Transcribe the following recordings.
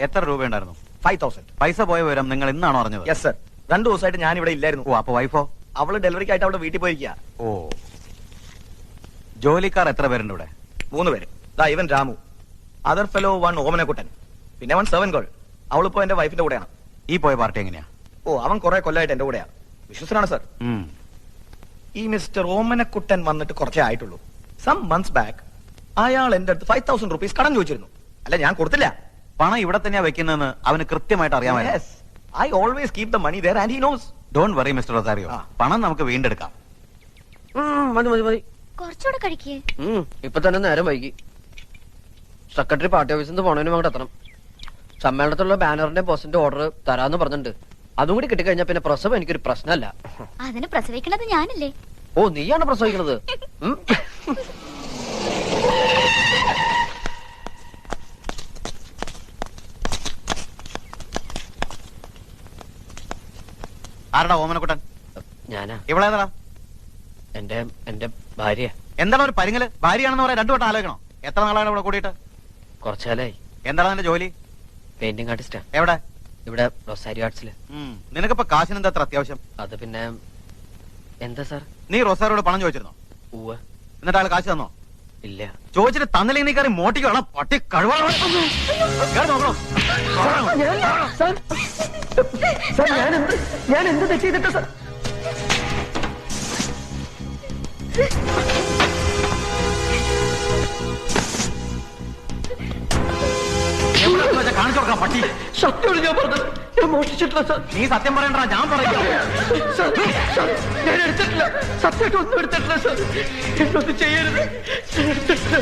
എത്ര രൂപയുണ്ടായിരുന്നു? 5000. പൈസ പോയ വിവരം നിങ്ങൾ ഇന്നാണോ അറിഞ്ഞത്? Yes sir. 2 ദിവസമായിട്ട് ഞാൻ ഇവിടെ ഇല്ലായിരുന്നു. ഓ, അപ്പൊ വൈഫോ? അവള് ഡെലിവറിക്കായിട്ട് അവളുടെ വീട്ടിൽ പോയിരിക്കുക. ഓ, ജോലിക്കാർ എത്ര പേരുണ്ട് ഇവിടെ? 3 പേര്. ദാ ഇവൻ രാമു, അതർ ഫെലോ 1 ഓമനക്കുട്ടൻ, പിന്നെ 1 സെവൻ ഗേൾ. അവളിപ്പോ എന്റെ വൈഫിന്റെ കൂടെയാണ്. ഈ പോയ പാർട്ടി എങ്ങനെയാ? ഓ, അവൻ കുറെ കൊല്ലമായിട്ട് എന്റെ കൂടെയാ. വിശ്വസനാണ് സർ. ഈ മിസ്റ്റർ ഓമനക്കുട്ടൻ വന്നിട്ട് കുറച്ചേ ആയിട്ടുള്ളൂ. സം മന്ത്സ് ബാക്ക് അയാൾ എന്റെ അടുത്ത് 5000 rupees കടം ചോദിച്ചിരുന്നു. അല്ല, ഞാൻ കൊടുത്തില്ല. പണം ഇവിടെ തന്നെയാ വെക്കുന്നതെന്ന് അവന് കൃത്യമായിട്ട് അറിയാമായിരുന്നു. I always keep the money there and he knows. Don't worry mister Rosario, പണം നമുക്ക് വീണ്ടെടുക്കാം. മതി മതി മതി, കുറച്ചുകൂടെ കഴിക്കേ. ഇപ്പൊ തന്നെ നേരം വൈകി. സെക്രട്ടറി പാർട്ടി ഓഫീസിൽ നിന്ന് പോണതിനും അങ്ങോട്ട് എത്തണം. സമ്മേളനത്തിലുള്ള ബാനറിന്റെ പോസ്റ്റിന്റെ ഓർഡർ തരാന്ന് പറഞ്ഞിട്ടുണ്ട്. അതും കൂടി കിട്ടിക്കഴിഞ്ഞാൽ പിന്നെ പ്രസവം എനിക്കൊരു പ്രശ്നമല്ല. അതിന് പ്രസവിക്കണത് ഞാനല്ലേ? ഓ, നീയാണ് പ്രസവിക്കണത്? ആരടാ ഓമനക്കുട്ടൻ? ഞാനാ. ഇവളേതാ? എന്റെ ഭാര്യ. എന്താണ് ഒരു പരിങ്ങല്? ഭാര്യയാണെന്ന് പറയാൻ 2 വട്ടം ആലോചിക്കണം. എത്ര നാളാണ് ഇവിടെ കൂടിയിട്ട്? കുറച്ചാലായി. എന്താണ് നിന്റെ ജോലി? പെയിന്റിംഗ് ആർട്ടിസ്റ്റാ. എവിടെ? ഇവിടെ റൊസാരിയോ ആർട്സില്. നിനക്കിപ്പോ കാശിന് എന്താ അത്ര അത്യാവശ്യം? അത് പിന്നെ എന്താ സാർ? നീ റൊസാരിയോട് പണം ചോദിച്ചിരുന്നോ? ഉവ്വ്. എന്നിട്ട് ആൾ കാശ് തന്നോ? ഇല്ല. ചോദിച്ചിട്ട് തന്നില്ലെങ്കിൽ നീ കയറി മോട്ടിക്കണം. പട്ടി കഴിവാണോ? ഞാൻ എന്ത് തെറ്റ് ചെയ്തിട്ട് സാർ? കാണിച്ചു കൊടുക്കാം പട്ടി. സത്യം ഞാൻ പറഞ്ഞത്. ഞാൻ മോഷ്ടിച്ചിട്ടില്ല സാർ. നീ സത്യം പറയണ്ട, ഞാൻ പറയാം. ഞാൻ എടുത്തിട്ടില്ല. സത്യമായിട്ട് ഒന്നും എടുത്തിട്ടില്ല സാർ. എന്നൊന്നും ചെയ്യരുത്. എടുത്തിട്ടില്ല.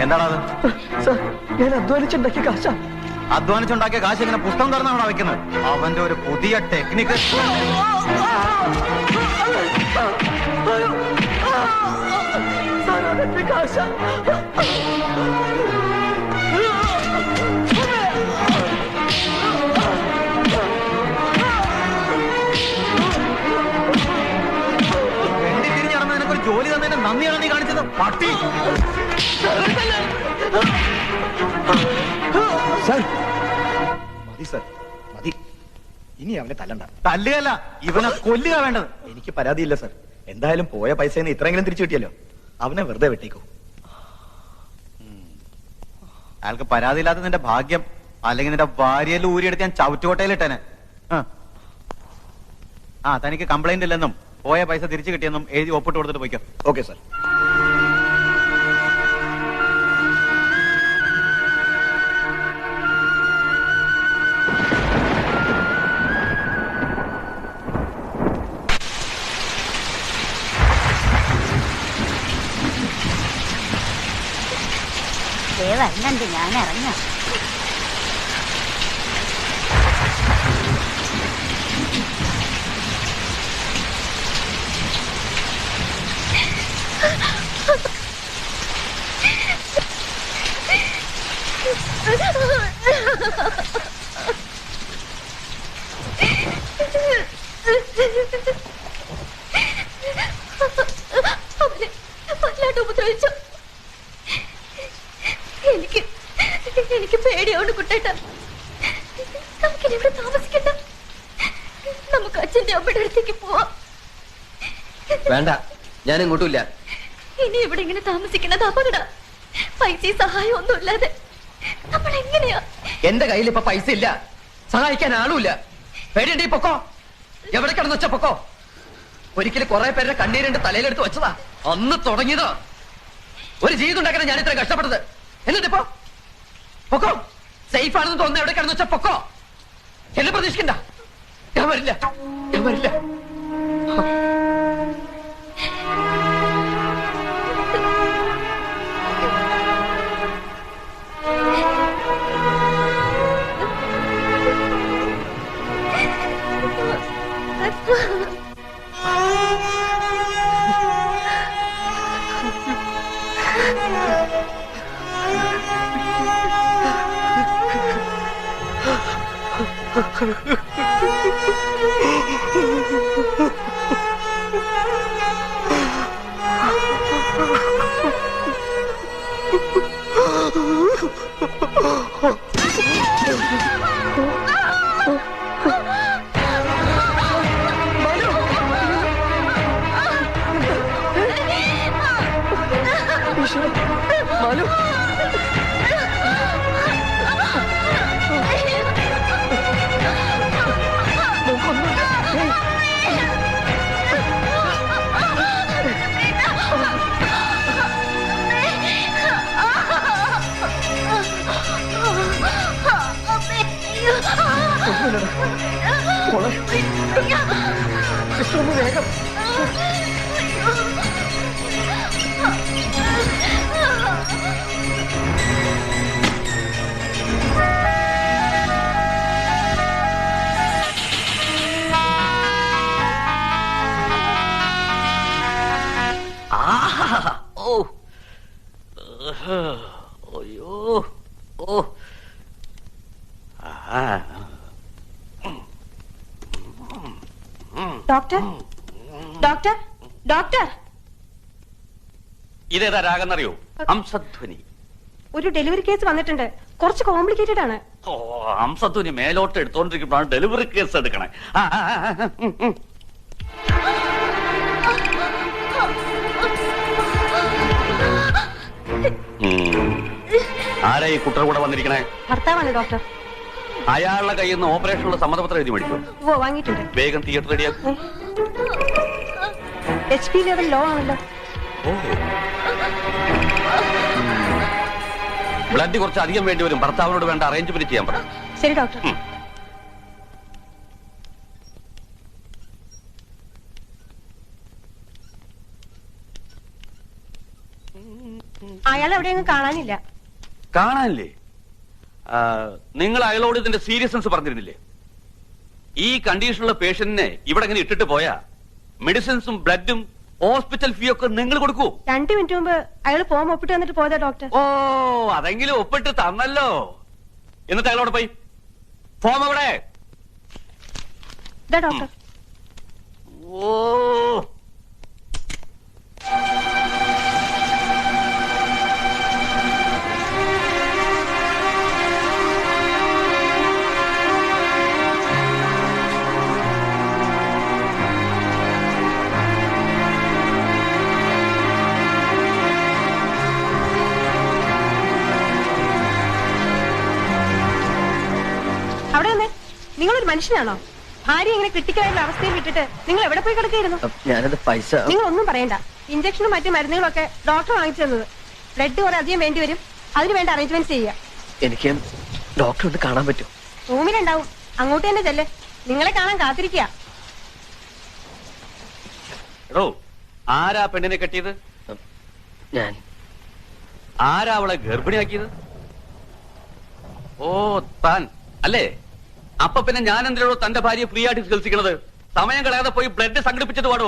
എന്താണത്? സാർ, ഞാൻ അധ്വാനിച്ചുണ്ടാക്കിയ കാശാ. അധ്വാനിച്ചുണ്ടാക്കിയ കാശ് ഇങ്ങനെ പുസ്തകം തുറന്നാണോ വെക്കുന്നത്? അവന്റെ ഒരു പുതിയ ടെക്നിക്ക്. കാശാ. തിരിഞ്ഞടന്ന് നിനക്കൊരു ജോലി തന്നതിന്റെ നന്ദിയാണ് നീ കാണിച്ചത്, പട്ടി. മതി സർ, മതി. ഇനി അവനെ തല്ലണ്ട. തല്ലുകയല്ല, ഇവനെ കൊല്ലുക വേണ്ടത്. എനിക്ക് പരാതിയില്ല സർ. എന്തായാലും പോയ പൈസന്ന് ഇത്രയെങ്കിലും തിരിച്ചു കിട്ടിയല്ലോ. അവനെ വെറുതെ വെട്ടിക്കോ. അയാൾക്ക് പരാതിയില്ലാത്ത നിന്റെ ഭാഗ്യം. അല്ലെങ്കിൽ നിന്റെ ഭാര്യയിൽ ഊരിയെടുത്ത് ഞാൻ ചവിറ്റുകോട്ടയിലിട്ടേനെ. തനിക്ക് കംപ്ലൈന്റ് ഇല്ലെന്നും പോയ പൈസ തിരിച്ചു കിട്ടിയെന്നും എഴുതി ഒപ്പിട്ട് കൊടുത്തിട്ട് പോയിക്കോ. Okay sir. വരണുണ്ട്, ഞാൻ ഇറങ്ങാം. വല്ലാണ്ട് ഉപദ്രവിച്ചു. എനിക്ക് പേടിയോണ്ട് കുട്ടേട്ട. നമുക്കിനി ഇവിടെ താമസിക്കണ്ട. നമുക്ക് അച്ഛന്റെ അമ്മയുടെ അടുത്തേക്ക് പോവാം. വേണ്ട, ഞാൻ ഇങ്ങോട്ടുമില്ല. ഇനി ഇവിടെ ഇങ്ങനെ താമസിക്കുന്നത് അപകട. പൈസ സഹായം ഒന്നും ഇല്ലാതെ നമ്മൾ എങ്ങനെയാ? എന്റെ കയ്യിൽ ഇപ്പൊ പൈസ ഇല്ല, സഹായിക്കാൻ ആളുമില്ല. പേടിയുണ്ട്, പൊക്കോ. എവിടെ കിടന്നു വെച്ച പൊക്കോ. ഒരിക്കലും കുറെ പേരുടെ കണ്ണീരിന്റെ തലയിലെടുത്ത് വെച്ചതാ. അന്ന് തുടങ്ങിയതോ. ഒരു ജീവിതം ഉണ്ടാക്കാൻ ഞാൻ ഇത്ര കഷ്ടപ്പെട്ടത്. എന്നിട്ടിപ്പോ പൊക്കോ. സേഫ് ആണെന്ന് തോന്നുന്ന എവിടെ കിടന്നു വെച്ച പൊക്കോ. എന്നെ പ്രതീക്ഷിക്കണ്ട. ഞാൻ വരില്ല, ഞാൻ വരില്ല. മാലു വേഗം അയ്യോ ഓ ഡോക്ടർ ഡോക്ടർ ഡോക്ടർ ഇതേതാ രാഗെന്നറിയോ? ഹംസധ്വനി. ഒരു ഡെലിവറി കേസ് വന്നിട്ടുണ്ട്. കുറച്ച് കോംപ്ലിക്കേറ്റഡ് ആണ്. ഓ, ഹംസധ്വനി മേലോട്ട് എടുത്തോണ്ടിരിക്കുമ്പോഴാണ് ഡെലിവറി കേസ് എടുക്കണേ. ആരാ ഈ കുട്ടർ കൂടെ വന്നിരിക്കണേ? ഭർത്താവാണ് ഡോക്ടർ. അയാളുടെ കയ്യിൽ നിന്ന് ഓപ്പറേഷനുള്ള സമ്മതപത്രം എഴുതി മേടിക്കും. ഓ, വാങ്ങിയിട്ടുണ്ട്. വേഗം തിയേറ്റർ റെഡിയാക്കും. HP ലെവൽ ലോ ആണല്ലോ. ബ്ലഡ് കുറച്ച് അധികം വേണ്ടി വരും. ഭർത്താവിനോട് വേണ്ട അറേഞ്ച്മെന്റ് ചെയ്യാൻ പറ. ശരി ഡോക്ടർ. അയാൾ എവിടെയൊന്നും കാണാനില്ല. കാണാനില്ലേ? നിങ്ങൾ അയാളോട് ഇതിന്റെ സീരിയസ്നെസ് പറഞ്ഞിരുന്നില്ലേ? ഈ കണ്ടീഷനുള്ള പേഷ്യന്റിനെ ഇവിടെ ഇങ്ങനെ ഇട്ടിട്ട് പോയാ മെഡിസിൻസും ബ്ലഡും ഹോസ്പിറ്റൽ ഫീ ഒക്കെ നിങ്ങൾ കൊടുക്കൂ. 2 മിനിറ്റ് മുമ്പ് അയാൾ ഫോം ഒപ്പിട്ട് വന്നിട്ട് പോയതാ ഡോക്ടർ. ഓ, അതെങ്കിലും ഒപ്പിട്ട് തന്നല്ലോ. എന്നിട്ട് അയാളോട് പോയി ഫോം എവിടെ? ഇതാ ഡോക്ടർ. ഓ, അവിടെ വന്നേ. നിങ്ങളൊരു മനുഷ്യനാണോ? ഭാര്യ ഇങ്ങനെ ക്രിട്ടിക്കലായിട്ടുള്ള അവസ്ഥയിൽ വിട്ടിട്ട് നിങ്ങൾ എവിടെ പോയി കിടക്കായിരുന്നു? ഞാനത് പൈസ നിങ്ങൾ ഒന്നും പറയണ്ട. ഇഞ്ചക്ഷനും മറ്റു മരുന്നുകളൊക്കെ ഡോക്ടർ വാങ്ങിച്ചു തന്നത്. ബ്ലഡ് കുറെ അധികം വേണ്ടി വരും. അതിന് വേണ്ട അറേഞ്ച്മെന്റ് ചെയ്യുക. എനിക്ക് ഡോക്ടർ ഒന്ന് കാണാൻ പറ്റും? റൂമിലുണ്ടാവും. അങ്ങോട്ട് തന്നെ ചെല്ല്. നിങ്ങളെ കാണാൻ കാത്തിരിക്കുക. എടോ, ആരാ പെണ്ണിനെ കെട്ടിയത്? ഞാൻ. ആരാ അവളെ ഗർഭിണിയാക്കിയത്? ഓ, താൻ അല്ലേ? അപ്പൊ പിന്നെ ഞാൻ എന്തിനോ തന്റെ ഭാര്യയെ ഫ്രീ ആയിട്ട് ചികിത്സിക്കണത്? സമയം കളയാതെ പോയി ബ്ലഡ് സംഘടിപ്പിച്ചിട്ട് പാടോ.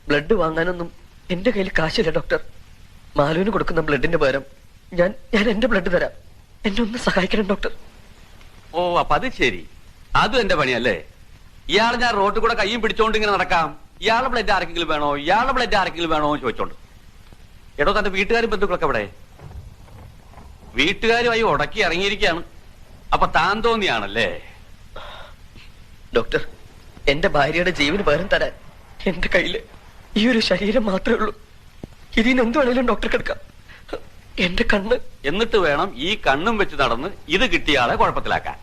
ബ്ലഡ് വാങ്ങാനൊന്നും എന്റെ കയ്യിൽ കാശില്ല ഡോക്ടർ. മാലുവിന് കൊടുക്കുന്ന ബ്ലഡിന്റെ പകരം ഞാൻ എന്റെ ബ്ലഡ് തരാം. എന്നെ ഒന്ന് സഹായിക്കണം ഡോക്ടർ. ഓ, അപ്പൊ അത് ശരി. അതും എന്റെ പണിയല്ലേ? ഇയാൾ ഞാൻ റോഡിൽ കൂടെ കയ്യും പിടിച്ചോണ്ട് ഇങ്ങനെ നടക്കാം. ഇയാളുടെ ബ്ലഡ് ആർക്കെങ്കിലും വേണോ, ഇയാളുടെ ബ്ലഡ് ആർക്കെങ്കിലും വേണോ എന്ന് ചോദിച്ചോണ്ട്. എടോ, തന്റെ വീട്ടുകാരും ബന്ധുക്കളൊക്കെ എവിടെ? വീട്ടുകാരുമായി ഉടക്കി ഇറങ്ങിയിരിക്കുകയാണ്. അപ്പൊ താൻ തോന്നിയാണല്ലേ? ഡോക്ടർ, എന്റെ ഭാര്യയുടെ ജീവന് പകരം തരാൻ എന്റെ കയ്യില് ഈ ഒരു ശരീരം മാത്രമേ ഉള്ളൂ. ഇതിന് എന്ത് വേണേലും ഡോക്ടർ എടുക്കാം. എന്റെ കണ്ണ്. എന്നിട്ട് വേണം ഈ കണ്ണും വെച്ച് നടന്ന് ഇത് കിട്ടിയാളെ കുഴപ്പത്തിലാക്കാൻ.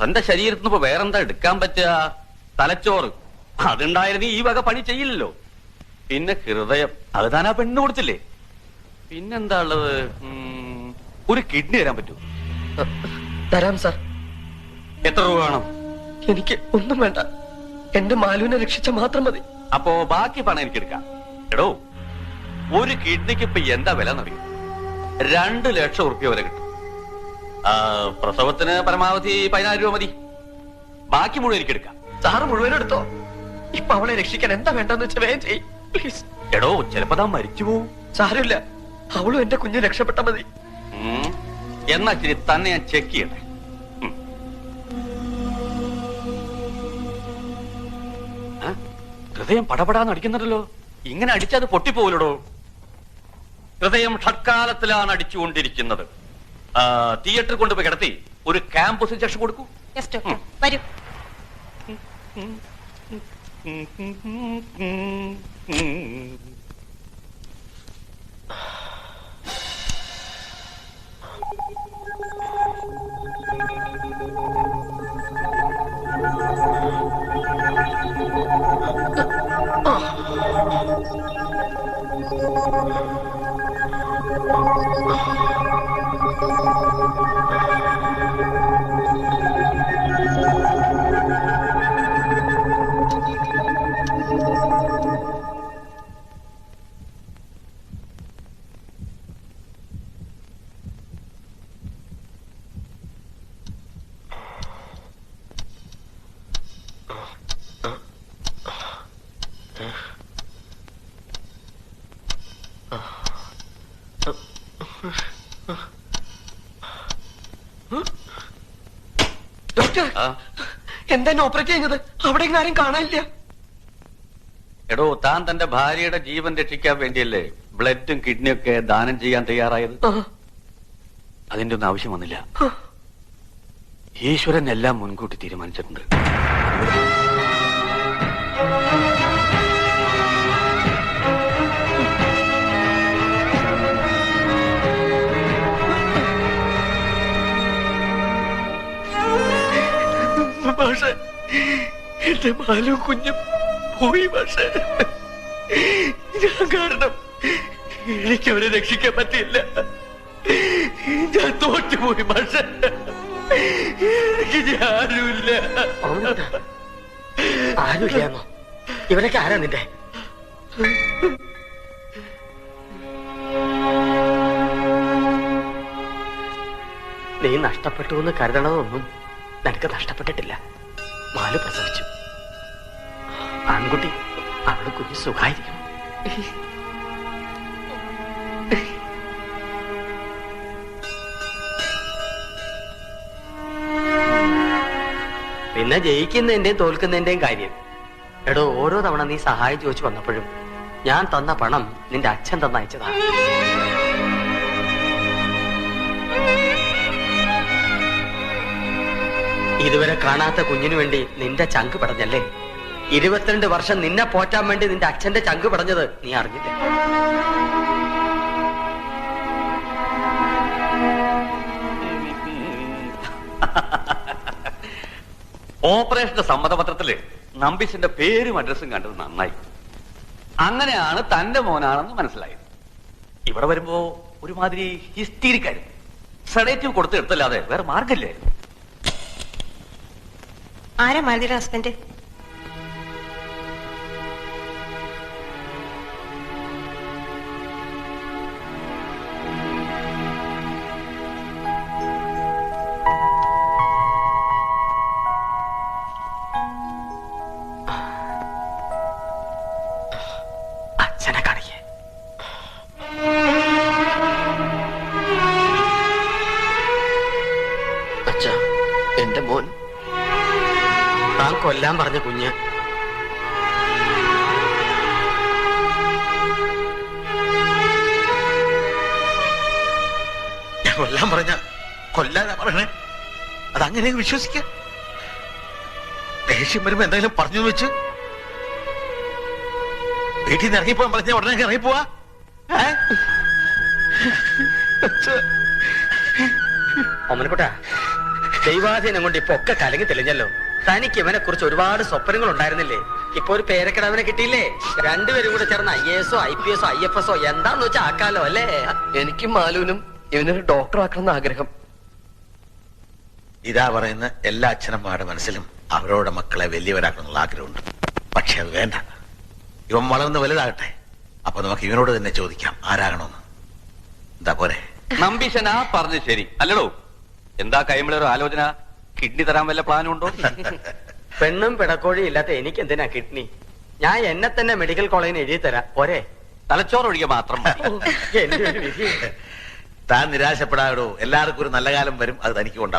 തന്റെ ശരീരത്തിന് ഇപ്പൊ വേറെന്താ എടുക്കാൻ പറ്റുക? തലച്ചോറ്. അതുണ്ടായിരുന്നു ഈ വക പണി ചെയ്യില്ലല്ലോ. പിന്നെ ഹൃദയം, അത് താൻ ആ പെണ്ണിന് കൊടുത്തില്ലേ? പിന്നെന്താ ഉള്ളത്? ഒരു കിഡ്നി തരാൻ പറ്റൂ? തരാം സാർ. എത്ര രൂപ വേണം? എനിക്ക് ഒന്നും വേണ്ട. എന്റെ മാലുവിനെ രക്ഷിച്ച മാത്രം മതി. അപ്പോ ബാക്കി പണം എനിക്ക് എടുക്കാം. എടോ, ഒരു കിഡ്നിക്ക് ഇപ്പൊ എന്താ വില എന്നറിയും? 2 ലക്ഷം ഉറുപ്പ്യ വരെ കിട്ടും. പ്രസവത്തിന് പരമാവധി 14 രൂപ മതി. ബാക്കി മുഴുവൻ എനിക്ക് എടുക്കാം. സാറ് മുഴുവനും എടുത്തോ. ഇപ്പൊ അവളെ രക്ഷിക്കാൻ എന്താ വേണ്ടെന്ന് വെച്ചാൽ വേഗം ചെയ്യ് പ്ലീസ്. എടോ, ചിലപ്പോ താൻ മരിച്ചു പോവും. സാരമില്ല, അവളും എന്റെ കുഞ്ഞ് രക്ഷപ്പെട്ട മതി. എന്നാ ശരി, തന്നെ ഞാൻ ചെക്ക് ചെയ്യട്ടെ. ഹൃദയം പടപടാന്ന് അടിക്കുന്നുണ്ടല്ലോ. ഇങ്ങനെ അടിച്ചത് പൊട്ടിപ്പോലടോ. ഹൃദയം ഷഡ്കാലത്തിലാണ് അടിച്ചുകൊണ്ടിരിക്കുന്നത്. തിയേറ്ററിൽ കൊണ്ടുപോയി കിടത്തി ഒരു ക്യാമ്പസ് ഇഞ്ചക്ഷൻ കൊടുക്കൂ. വരൂ. ഡോക്ടർ, എന്താ ഓപ്പറേറ്റ് ചെയ്യുന്നത്? അവിടെ ആരും കാണാനില്ല. എടോ, താൻ തന്റെ ഭാര്യയുടെ ജീവൻ രക്ഷിക്കാൻ വേണ്ടിയല്ലേ ബ്ലഡും കിഡ്നിയൊക്കെ ദാനം ചെയ്യാൻ തയ്യാറായത്? അതിന്റെ ഒന്നും ആവശ്യം വന്നില്ല. ഈശ്വരൻ എല്ലാം മുൻകൂട്ടി തീരുമാനിച്ചിട്ടുണ്ട്. പക്ഷേ എന്റെ മാലും കുഞ്ഞും പോയി. പക്ഷേ ഞാൻ കാരണം എനിക്ക് അവരെ രക്ഷിക്കാൻ പറ്റില്ല. ഞാൻ തോറ്റുപോയി. പക്ഷേ എനിക്ക് ആരുമില്ല. ആരുമില്ലാന്നോ? ഇവരൊക്കെ ആരാ നിന്റെ? നീ നഷ്ടപ്പെട്ടു എന്ന് കരുതണതൊന്നും നിനക്ക് നഷ്ടപ്പെട്ടിട്ടില്ല. മാലു പ്രസവിച്ചു. ആൺകുട്ടി, അവള് കുഞ്ഞ് സുഖായിരിക്കണം. പിന്നെ ജയിക്കുന്നതിന്റെയും തോൽക്കുന്നതിന്റെയും കാര്യം. എടോ, ഓരോ തവണ നീ സഹായം ചോദിച്ചു വന്നപ്പോഴും ഞാൻ തന്ന പണം നിന്റെ അച്ഛൻ തന്നയച്ചതാ. ഇതുവരെ കാണാത്ത കുഞ്ഞിനു വേണ്ടി നിന്റെ ചങ്ക് പടഞ്ഞല്ലേ? 22 വർഷം നിന്നെ പോറ്റാൻ വേണ്ടി നിന്റെ അച്ഛന്റെ ചങ്ക് പടഞ്ഞത് നീ അറിഞ്ഞില്ല. ഓപ്പറേഷന്റെ സമ്മതപത്രത്തില് നമ്പീശന്റെ പേരും അഡ്രസ്സും കണ്ടത് നന്നായി. അങ്ങനെയാണ് തന്റെ മോനാണെന്ന് മനസ്സിലായത്. ഇവിടെ വരുമ്പോ ഒരുമാതിരി ഹിസ്റ്റീരിക്കായിരുന്നു. സെഡേറ്റീവ് കൊടുത്ത് എടുത്തല്ലാതെ വേറെ മാർഗമില്ലായിരുന്നു. ആരാ മാലതിയുടെ ഹസ്ബൻഡ്? അച്ഛനെ കാണിക്കേ. അച്ഛാ, എന്റെ മോൻ. താൻ കൊല്ലാൻ പറഞ്ഞ കുഞ്ഞ് കൊല്ലാൻ പറഞ്ഞ കൊല്ലാനാ പറയണേ? അതങ്ങനെ വിശ്വസിക്ക? ദേഷ്യം വരുമ്പോ എന്തെങ്കിലും പറഞ്ഞു വെച്ച് വീട്ടിൽ നിന്ന് ഇറങ്ങിപ്പോവാൻ പറഞ്ഞ ഉടനെ ഇറങ്ങിപ്പോവാ? ഓമനക്കുട്ടാ, ദൈവാധീനം കൊണ്ട് ഇപ്പൊ ഒക്കെ കലങ്ങി തെളിഞ്ഞല്ലോ. തനിക്ക് ഇവനെ കുറിച്ച് ഒരുപാട് സ്വപ്നങ്ങൾ ഉണ്ടായിരുന്നില്ലേ? ഇപ്പൊ ഒരു പേരക്കിടവനെ കിട്ടിയില്ലേ? രണ്ടുപേരും കൂടെ ചേർന്ന് IAS IPS IFS എന്താന്ന് വെച്ചാൽ ആക്കാലോ അല്ലേ? എനിക്കും മാലുവിനും ഇവനൊരു ഡോക്ടർ ആക്കണമെന്ന് ആഗ്രഹം. ഇതാ പറയുന്ന എല്ലാ അച്ഛനമ്മമാരുടെ മനസ്സിലും അവരോടെ മക്കളെ വലിയവരാക്കണമെന്നുള്ള ആഗ്രഹമുണ്ട്. പക്ഷെ അത് വേണ്ട. ഇവൻ വളർന്ന് വലുതാകട്ടെ. അപ്പൊ നമുക്ക് ഇവനോട് തന്നെ ചോദിക്കാം ആരാകണമെന്ന്. എന്താ പോരെ? നമ്പീശൻ ആ പറഞ്ഞ് ശരി അല്ലടോ. എന്താ കൈമിളൊരു ആലോചന? കിഡ്നി തരാൻ വല്ല പ്ലാനും ഉണ്ടോ? പെണ്ണും പിടക്കോഴി ഇല്ലാത്ത എനിക്ക് എന്തിനാ കിഡ്നി? ഞാൻ എന്നെ തന്നെ മെഡിക്കൽ കോളേജിന് എഴുതി തരാം പോരെ? തലച്ചോറൊഴികെ മാത്രം മതി. എന്റെ ഒരു വിധി. താൻ നിരാശപ്പെടാടോ. എല്ലാവർക്കും ഒരു നല്ല കാലം വരും. അത് തനിക്ക് കൊണ്ടാവും.